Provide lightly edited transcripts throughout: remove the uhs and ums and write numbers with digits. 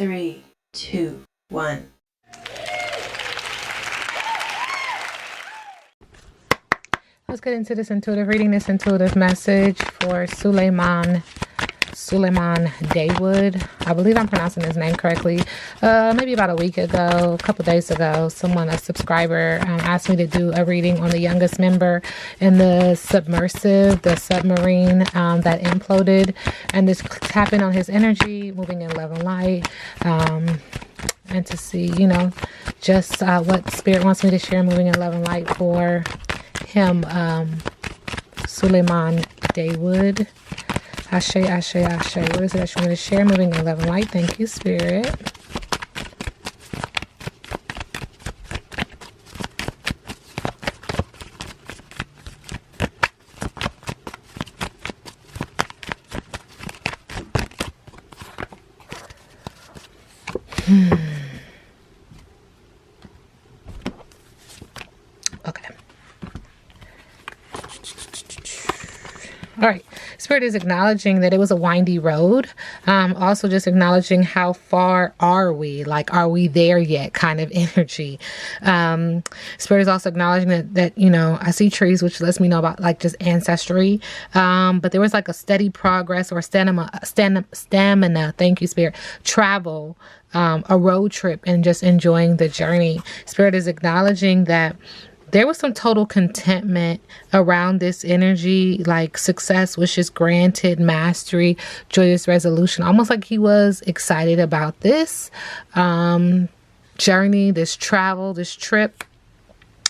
3, 2, 1. Let's get into this intuitive reading, this intuitive message for Suleman Dawood. I believe I'm pronouncing his name correctly. Maybe about a week ago, a couple days ago, a subscriber, asked me to do a reading on the youngest member in the submarine that imploded, and just tapping on his energy, moving in love and light, and to see, just what Spirit wants me to share, moving in love and light for him, Suleman Dawood. Ashe, ashe, ashe. What is it that you want to share? Moving in love and light. Thank you, Spirit. Okay. All right. Spirit is acknowledging that it was a windy road. Also just acknowledging how far are we? Like, are we there yet? Kind of energy. Spirit is also acknowledging that I see trees, which lets me know about like just ancestry. But there was like a steady progress or stamina. Thank you, Spirit. Travel, a road trip, and just enjoying the journey. Spirit is acknowledging that there was some total contentment around this energy, like success, wishes granted, mastery, joyous resolution. Almost like he was excited about this journey, this travel, this trip.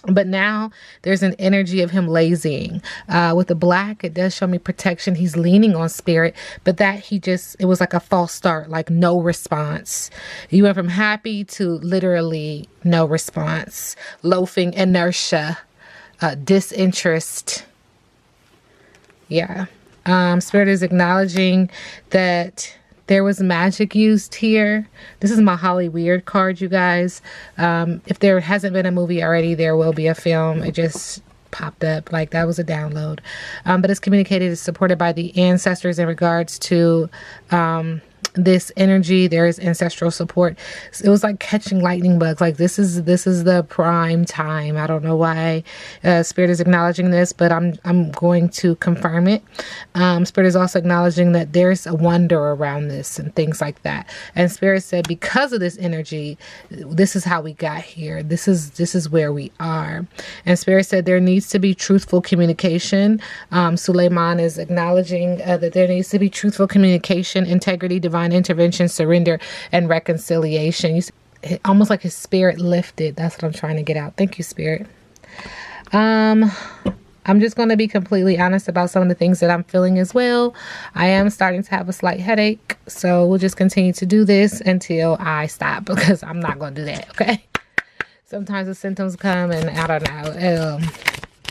But now there's an energy of him lazying. With the black, it does show me protection. He's leaning on Spirit, but it was like a false start, like no response. You went from happy to literally no response, loafing, inertia, disinterest. Yeah. Spirit is acknowledging that there was magic used here. This is my Holly Weird card, you guys. If there hasn't been a movie already, there will be a film. It just popped up. Like, that was a download. But it's communicated, it's supported by the ancestors in regards to this energy. There is ancestral support. It was like catching lightning bugs. Like, this is the prime time. I don't know why Spirit is acknowledging this, but I'm going to confirm it. Spirit is also acknowledging that there's a wonder around this and things like that. And Spirit said, because of this energy, this is how we got here. This is where we are. And Spirit said there needs to be truthful communication. Suleman is acknowledging that there needs to be truthful communication, integrity, divine intervention, surrender, and reconciliation. Almost like his spirit lifted. That's what I'm trying to get out. Thank you, Spirit. I'm just going to be completely honest about some of the things that I'm feeling as well. I am starting to have a slight headache, so we'll just continue to do this until I stop, because I'm not going to do that, okay? Sometimes the symptoms come, and I don't know,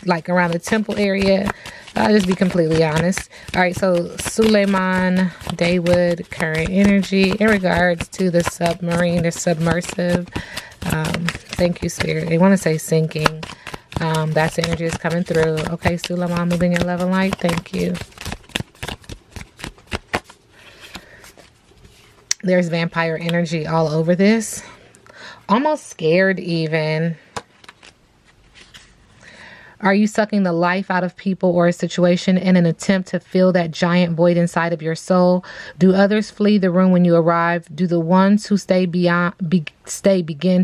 like around the temple area. I'll just be completely honest. All right, so Suleman Dawood, current energy in regards to the submarine, the submersive. Thank you, Spirit. They want to say sinking. That's the energy that's coming through. Okay, Suleman, moving in love and light. Thank you. There's vampire energy all over this. Almost scared even. Are you sucking the life out of people or a situation in an attempt to fill that giant void inside of your soul? Do others flee the room when you arrive? Do the ones who stay begin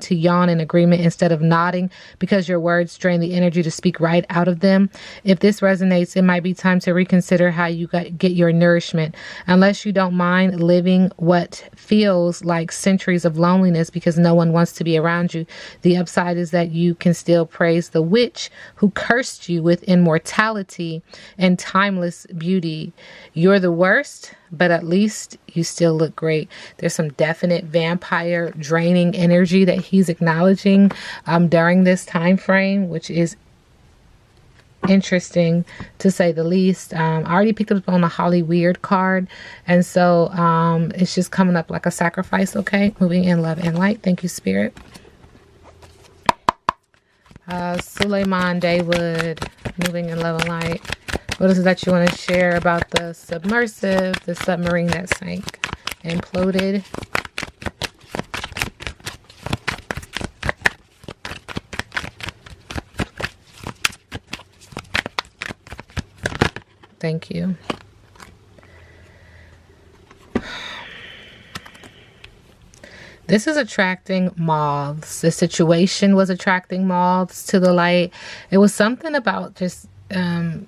to yawn in agreement instead of nodding because your words drain the energy to speak right out of them? If this resonates, it might be time to reconsider how you get your nourishment. Unless you don't mind living what feels like centuries of loneliness because no one wants to be around you, the upside is that you can still praise the witch who cursed you with immortality and timeless beauty. You're the worst, but at least you still look great. There's some definite vampire draining energy that he's acknowledging during this time frame, which is interesting to say the least. I already picked up on the Holly Weird card, and so it's just coming up like a sacrifice. Okay, moving in love and light. Thank you, Spirit. Suleman Dawood, moving in love and light. What is it that you want to share about the submersive, the submarine that sank, imploded? Thank you. This is attracting moths. The situation was attracting moths to the light. It was something about just, I'm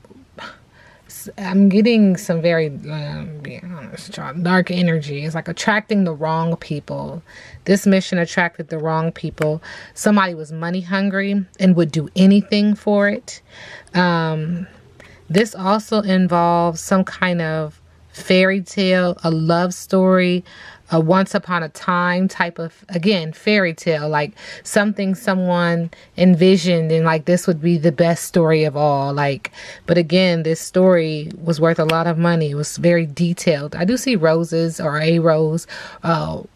getting some very, being honest, dark energy. It's like attracting the wrong people. This mission attracted the wrong people. Somebody was money hungry and would do anything for it. This also involves some kind of fairy tale, a love story, a once upon a time type of, again, fairy tale, like something someone envisioned and like this would be the best story of all. Like, but again, this story was worth a lot of money. It was very detailed. I do see roses or a rose.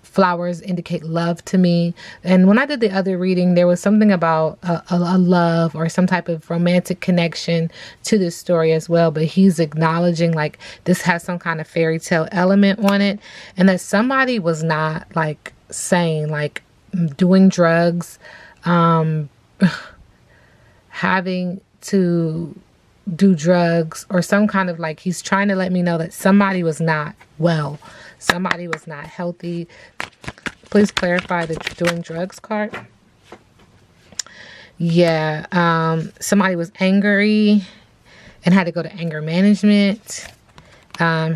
Flowers indicate love to me. And when I did the other reading, there was something about a love or some type of romantic connection to this story as well. But he's acknowledging like this has some kind of fairy tale element on it, and that somebody was not like sane, like doing drugs, having to do drugs or some kind of like, he's trying to let me know that somebody was not well. Somebody was not healthy. Please clarify the doing drugs card. Yeah. Somebody was angry and had to go to anger management.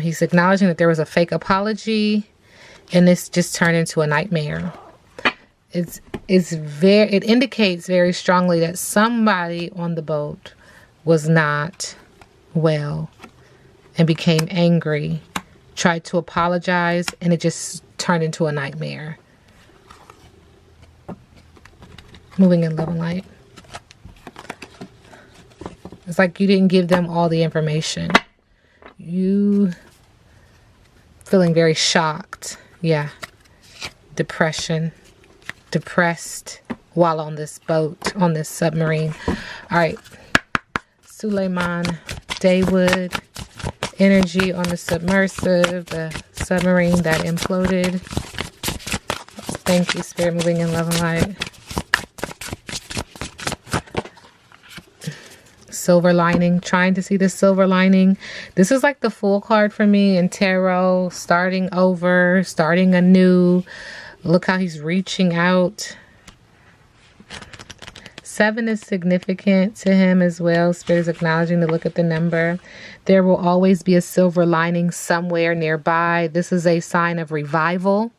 He's acknowledging that there was a fake apology and this just turned into a nightmare. It indicates very strongly that somebody on the boat was not well and became angry, tried to apologize, and it just turned into a nightmare. Moving in love and light. It's like you didn't give them all the information. You feeling very shocked. Yeah. Depression. Depressed while on this boat, on this submarine. All right. Suleman Dawood. Energy on the submersive, the submarine that imploded. Thank you, Spirit, moving in love and light. Silver lining, trying to see the silver lining. This is like the Fool card for me in tarot, starting over, starting anew. Look how he's reaching out. 7 is significant to him as well. Spirit is acknowledging to look at the number. There will always be a silver lining somewhere nearby. This is a sign of revival.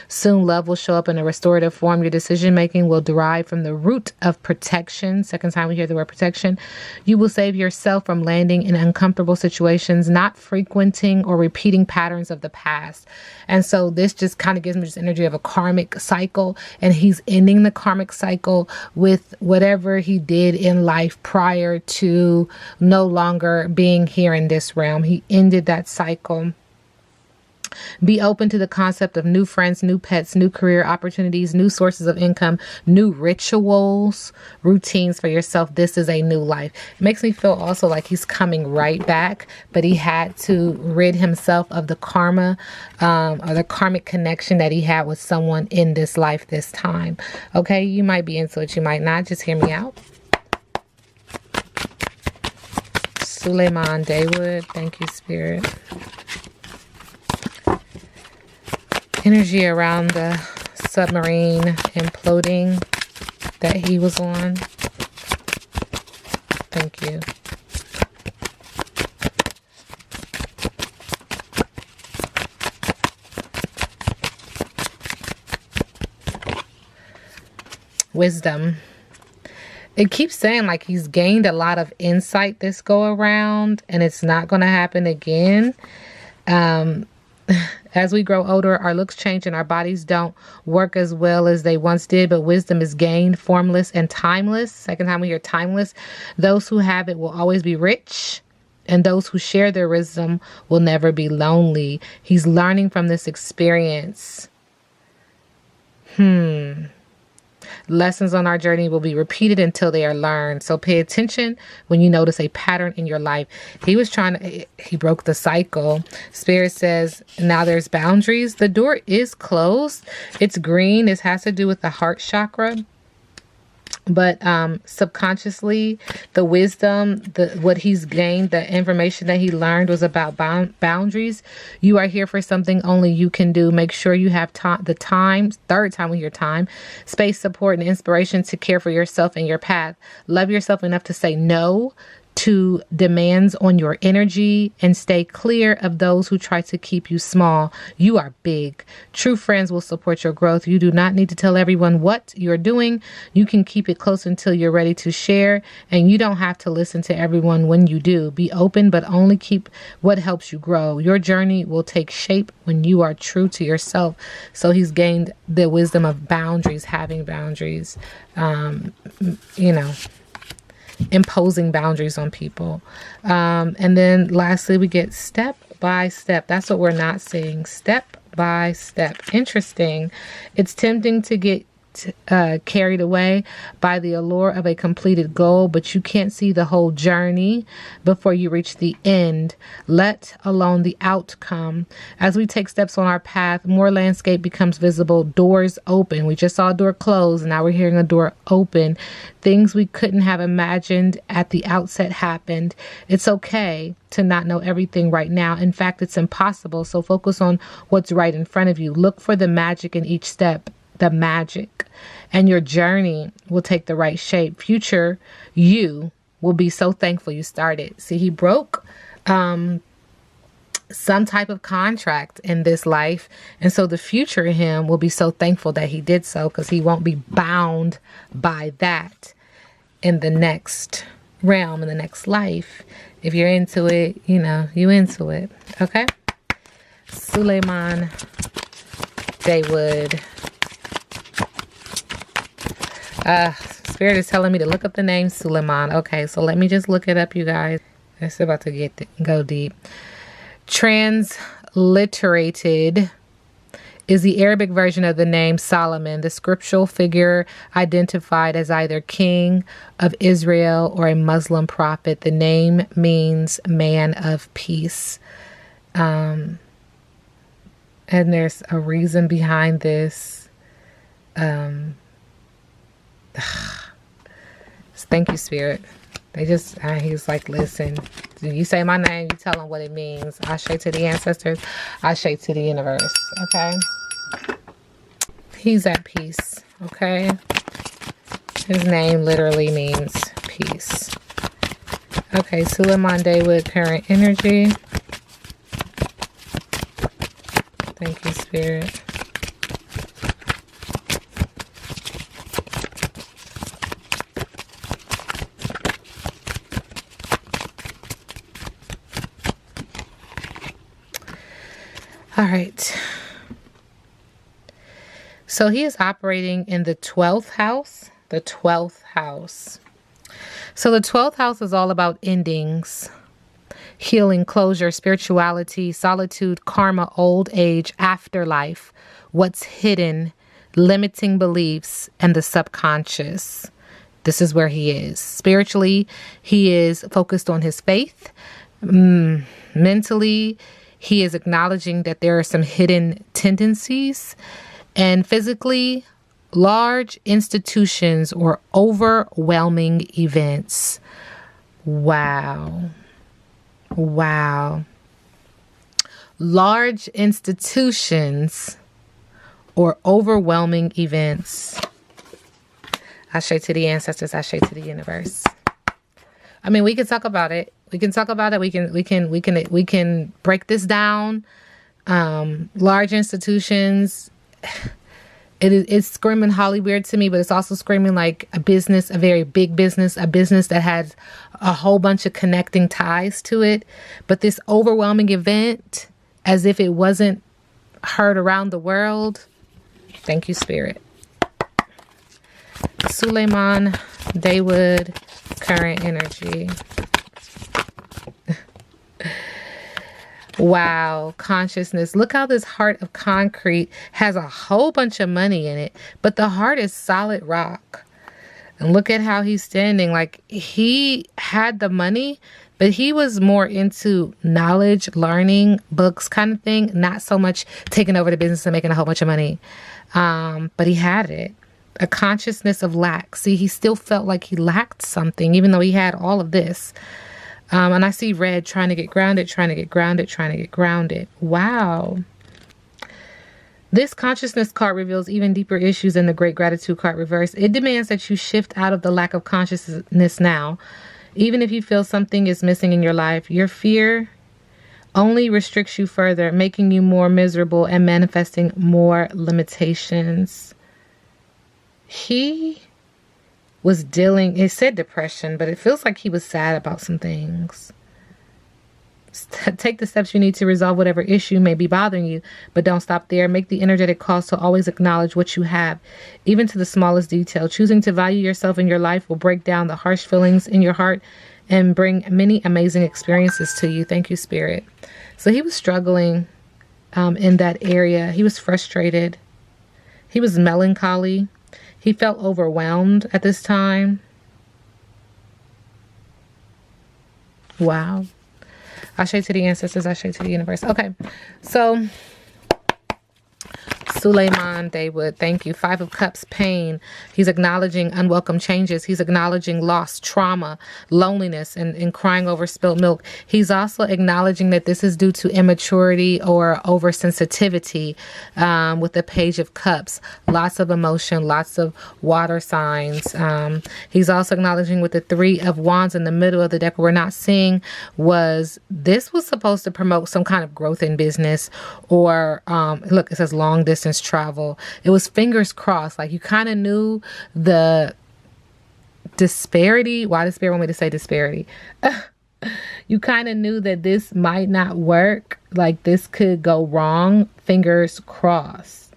Soon love will show up in a restorative form. Your decision making will derive from the root of protection. Second time we hear the word protection. You will save yourself from landing in uncomfortable situations, not frequenting or repeating patterns of the past. And so this just kind of gives me this energy of a karmic cycle, and he's ending the karmic cycle with whatever he did in life prior to no longer being here in this realm. He ended that cycle. Be open to the concept of new friends, new pets, new career opportunities, new sources of income, new rituals, routines for yourself. This is a new life. It makes me feel also like he's coming right back, but he had to rid himself of the karma or the karmic connection that he had with someone in this life this time. Okay, you might be into it, you might not. Just hear me out. Suleman Dawood, thank you, Spirit. Energy around the submarine imploding that he was on. Thank you. Wisdom. It keeps saying like he's gained a lot of insight this go around, and it's not going to happen again. As we grow older, our looks change and our bodies don't work as well as they once did, but wisdom is gained, formless, and timeless. Second time we hear timeless. Those who have it will always be rich, and those who share their wisdom will never be lonely. He's learning from this experience. Lessons on our journey will be repeated until they are learned. So pay attention when you notice a pattern in your life. He broke the cycle. Spirit says, now there's boundaries. The door is closed. It's green. This has to do with the heart chakra. But subconsciously, the wisdom, what he's gained, the information that he learned was about boundaries. You are here for something only you can do. Make sure you have the time, third time with your time, space, support, and inspiration to care for yourself and your path. Love yourself enough to say no to demands on your energy and stay clear of those who try to keep you small. You are big. True friends will support your growth. You do not need to tell everyone what you're doing. You can keep it close until you're ready to share, and you don't have to listen to everyone when you do. Be open, but only keep what helps you grow. Your journey will take shape when you are true to yourself. So he's gained the wisdom of boundaries, having boundaries, imposing boundaries on people. And then lastly, we get step by step. That's what we're not seeing. Step by step. Interesting. It's tempting to get carried away by the allure of a completed goal, but you can't see the whole journey before you reach the end, let alone the outcome. As we take steps on our path, more landscape becomes visible, doors open. We just saw a door close, and now we're hearing a door open. Things we couldn't have imagined at the outset happened. It's okay to not know everything right now. In fact, it's impossible. So focus on what's right in front of you. Look for the magic in each step. The magic, and your journey will take the right shape. Future you will be so thankful you started. See, he broke some type of contract in this life, and so the future him will be so thankful that he did so, because he won't be bound by that in the next realm, in the next life. If you're into it, you into it. Okay. Suleman Dawood. Spirit is telling me to look up the name Suleman. Okay, so let me just look it up, you guys. It's about to go deep. Transliterated is the Arabic version of the name Solomon, the scriptural figure identified as either king of Israel or a Muslim prophet. The name means man of peace. And there's a reason behind this. Thank you, Spirit. He's like, listen, you say my name, you tell them what it means. Ashe to the ancestors, Ashe to the universe. Okay. He's at peace. Okay. His name literally means peace. Okay. Suleman Dawood, current energy. Thank you, Spirit. All right. So he is operating in the 12th house. The 12th house. So the 12th house is all about endings, healing, closure, spirituality, solitude, karma, old age, afterlife, what's hidden, limiting beliefs, and the subconscious. This is where he is. Spiritually, he is focused on his faith. Mentally, he is acknowledging that there are some hidden tendencies. And physically, large institutions or overwhelming events. Wow. Wow. Large institutions or overwhelming events. Ashe to the ancestors, Ashe to the universe. I mean, we can talk about it. We can talk about it. We can break this down. Large institutions. It's screaming Hollywood to me, but it's also screaming like a business, a very big business, a business that has a whole bunch of connecting ties to it. But this overwhelming event, as if it wasn't heard around the world. Thank you, Spirit. Suleman Dawood, current energy. Wow, consciousness. Look how this heart of concrete has a whole bunch of money in it, but the heart is solid rock. And look at how he's standing. Like, he had the money, but he was more into knowledge, learning, books kind of thing. Not so much taking over the business and making a whole bunch of money. But he had it. a consciousness of lack. See, he still felt like he lacked something, even though he had all of this. And I see red, trying to get grounded, trying to get grounded, trying to get grounded. Wow. This consciousness card reveals even deeper issues in the Great Gratitude card reverse. It demands that you shift out of the lack of consciousness now. Even if you feel something is missing in your life, your fear only restricts you further, making you more miserable and manifesting more limitations. He was dealing, it said depression, but it feels like he was sad about some things. Take the steps you need to resolve whatever issue may be bothering you, but don't stop there. Make the energetic calls to always acknowledge what you have, even to the smallest detail. Choosing to value yourself in your life will break down the harsh feelings in your heart and bring many amazing experiences to you. Thank you, Spirit. So he was struggling in that area. He was frustrated. He was melancholy. He felt overwhelmed at this time. Wow. Ashe to the ancestors, Ashe to the universe. Okay, so Suleman Dawood, thank you. 5 of Cups, pain. He's acknowledging unwelcome changes. He's acknowledging loss, trauma, loneliness, and crying over spilled milk. He's also acknowledging that this is due to immaturity or oversensitivity with the Page of Cups. Lots of emotion, lots of water signs. He's also acknowledging with the 3 of Wands in the middle of the deck, what we're not seeing this was supposed to promote some kind of growth in business or, look, it says long distance travel. It was fingers crossed. Like you kind of knew the disparity. Why does Spirit want me to say disparity? You kind of knew that this might not work. Like this could go wrong. Fingers crossed.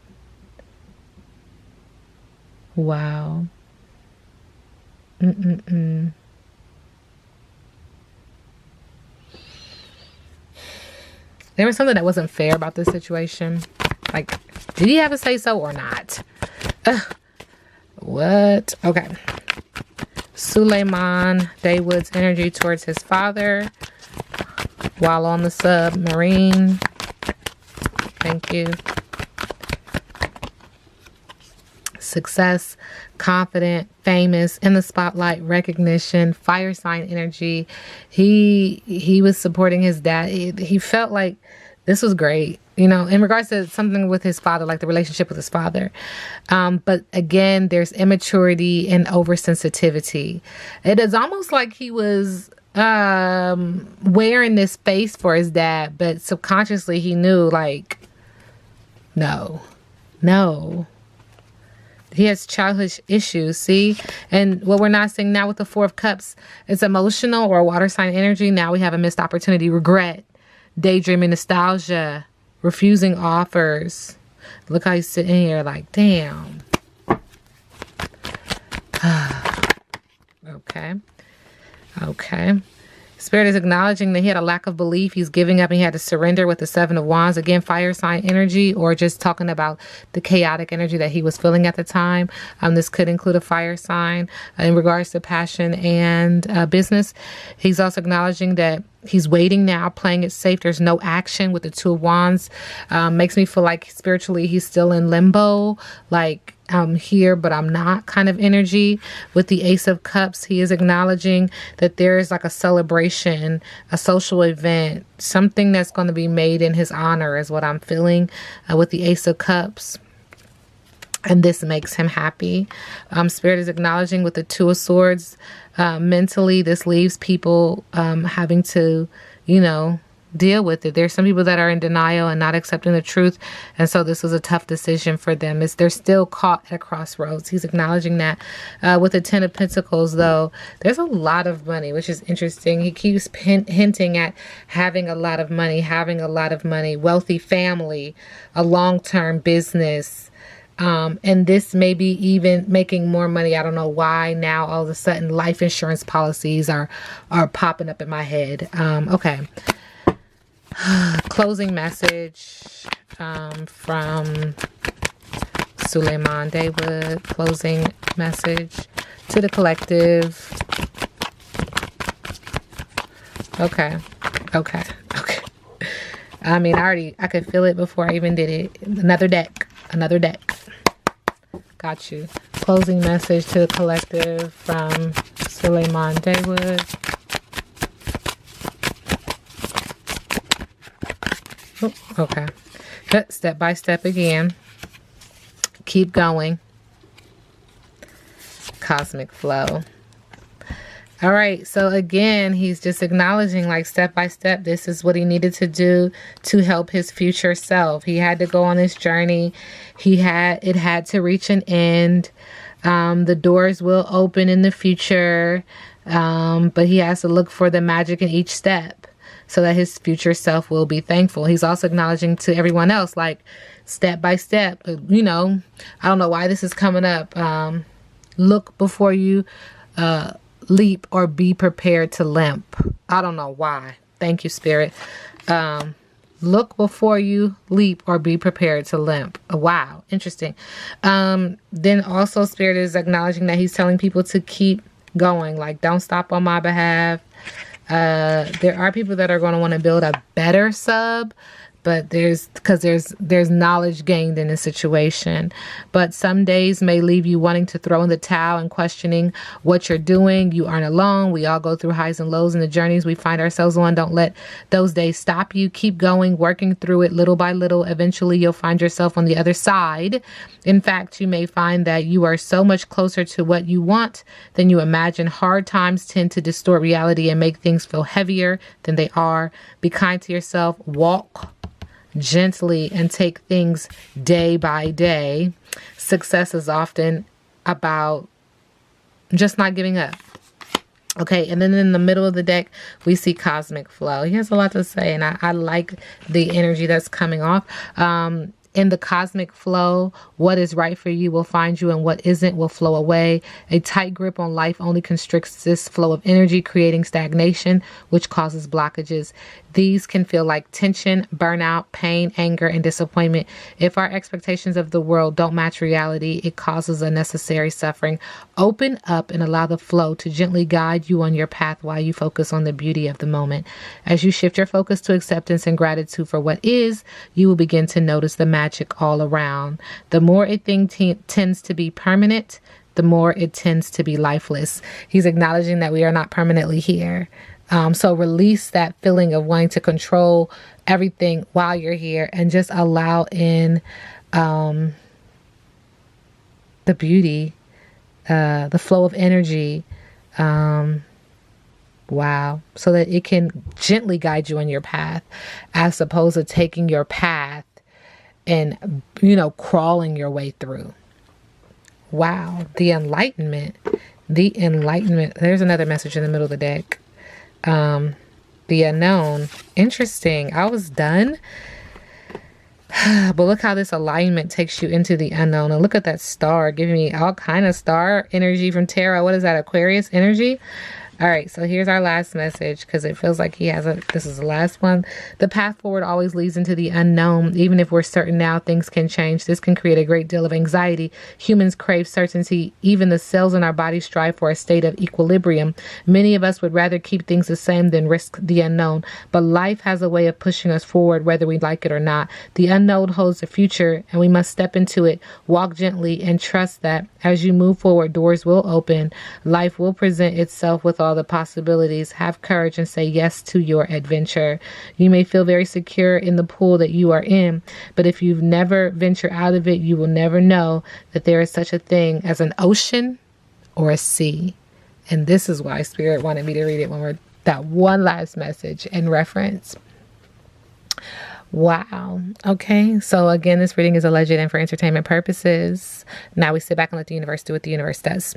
Wow. There was something that wasn't fair about this situation. Like, did he have a say so or not? What? Okay. Suleman Dawood's energy towards his father while on the submarine. Thank you. Success, confident, famous, in the spotlight, recognition, fire sign energy. He was supporting his dad. He felt like this was great, you know, in regards to something with his father, like the relationship with his father. But again, there's immaturity and oversensitivity. It is almost like he was wearing this face for his dad, but subconsciously he knew, like, no. He has childhood issues, see? And what we're not seeing now with the 4 of Cups, it's emotional or water sign energy. Now we have a missed opportunity, regret, daydreaming, nostalgia, refusing offers. Look how he's sitting here like, damn. Okay. Spirit is acknowledging that he had a lack of belief. He's giving up and he had to surrender with the 7 of Wands. Again, fire sign energy, or just talking about the chaotic energy that he was feeling at the time. This could include a fire sign in regards to passion and business. He's also acknowledging that he's waiting now, playing it safe. There's no action with the 2 of Wands. Makes me feel like spiritually he's still in limbo, like I'm here but I'm not kind of energy. With the Ace of Cups, he is acknowledging that there is like a celebration, a social event, something that's going to be made in his honor is what I'm feeling with the Ace of Cups. And this makes him happy. Spirit is acknowledging with the 2 of Swords, mentally, this leaves people having to, you know, deal with it. There's some people that are in denial and not accepting the truth. And so this was a tough decision for them. They're still caught at a crossroads. He's acknowledging that. With the 10 of Pentacles, though, there's a lot of money, which is interesting. He keeps hinting at having a lot of money, wealthy family, a long-term business. And this may be even making more money. I don't know why now all of a sudden life insurance policies are popping up in my head. Okay. Closing message from Suleman Dawood. Closing message to the collective. Okay. I mean, I could feel it before I even did it. Another deck. Got you. Closing message to the collective from Suleman Dawood. Oh, okay. Step by step again. Keep going. Cosmic flow. All right, so again, he's just acknowledging, like, step by step, this is what he needed to do to help his future self. He had to go on this journey. It had to reach an end. The doors will open in the future, but he has to look for the magic in each step so that his future self will be thankful. He's also acknowledging to everyone else, like, step by step, you know, I don't know why this is coming up. Look before you leap, or be prepared to limp. I don't know why. Thank you, Spirit. Look before you leap, or be prepared to limp. Wow, interesting. Then also Spirit is acknowledging that he's telling people to keep going, like, don't stop on my behalf. There are people that are going to want to build a better sub, but there's knowledge gained in a situation. But some days may leave you wanting to throw in the towel and questioning what you're doing. You aren't alone. We all go through highs and lows in the journeys we find ourselves on. Don't let those days stop you. Keep going, working through it little by little. Eventually, you'll find yourself on the other side. In fact, you may find that you are so much closer to what you want than you imagine. Hard times tend to distort reality and make things feel heavier than they are. Be kind to yourself. Walk gently and take things day by day. Success is often about just not giving up. Okay, and then in the middle of the deck, we see cosmic flow. He has a lot to say, and I like the energy that's coming off. In the cosmic flow, what is right for you will find you, and what isn't will flow away. A tight grip on life only constricts this flow of energy, creating stagnation, which causes blockages. These can feel like tension, burnout, pain, anger, and disappointment. If our expectations of the world don't match reality, it causes unnecessary suffering. Open up and allow the flow to gently guide you on your path while you focus on the beauty of the moment. As you shift your focus to acceptance and gratitude for what is, you will begin to notice the magic all around. The more a thing tends to be permanent, the more it tends to be lifeless. He's acknowledging that we are not permanently here. So release that feeling of wanting to control everything while you're here, and just allow in the beauty, the flow of energy. Wow. So that it can gently guide you on your path, as opposed to taking your path and, crawling your way through. Wow. The enlightenment. There's another message in the middle of the deck. The unknown. Interesting. I was done. But look how this alignment takes you into the unknown. And look at that star, giving me all kind of star energy from tarot. What is that? Aquarius energy? All right, so here's our last message, because it feels like this is the last one. The path forward always leads into the unknown. Even if we're certain now, things can change. This can create a great deal of anxiety. Humans crave certainty. Even the cells in our body strive for a state of equilibrium. Many of us would rather keep things the same than risk the unknown. But life has a way of pushing us forward, whether we like it or not. The unknown holds the future, and we must step into it. Walk gently and trust that as you move forward, doors will open. Life will present itself with all the possibilities. Have courage and say yes to your adventure. You may feel very secure in the pool that you are in, but if you've never ventured out of it, you will never know that there is such a thing as an ocean or a sea. And this is why Spirit wanted me to read it that one last message and reference. Wow. Okay. So again, this reading is alleged and for entertainment purposes. Now we sit back and let the universe do what the universe does.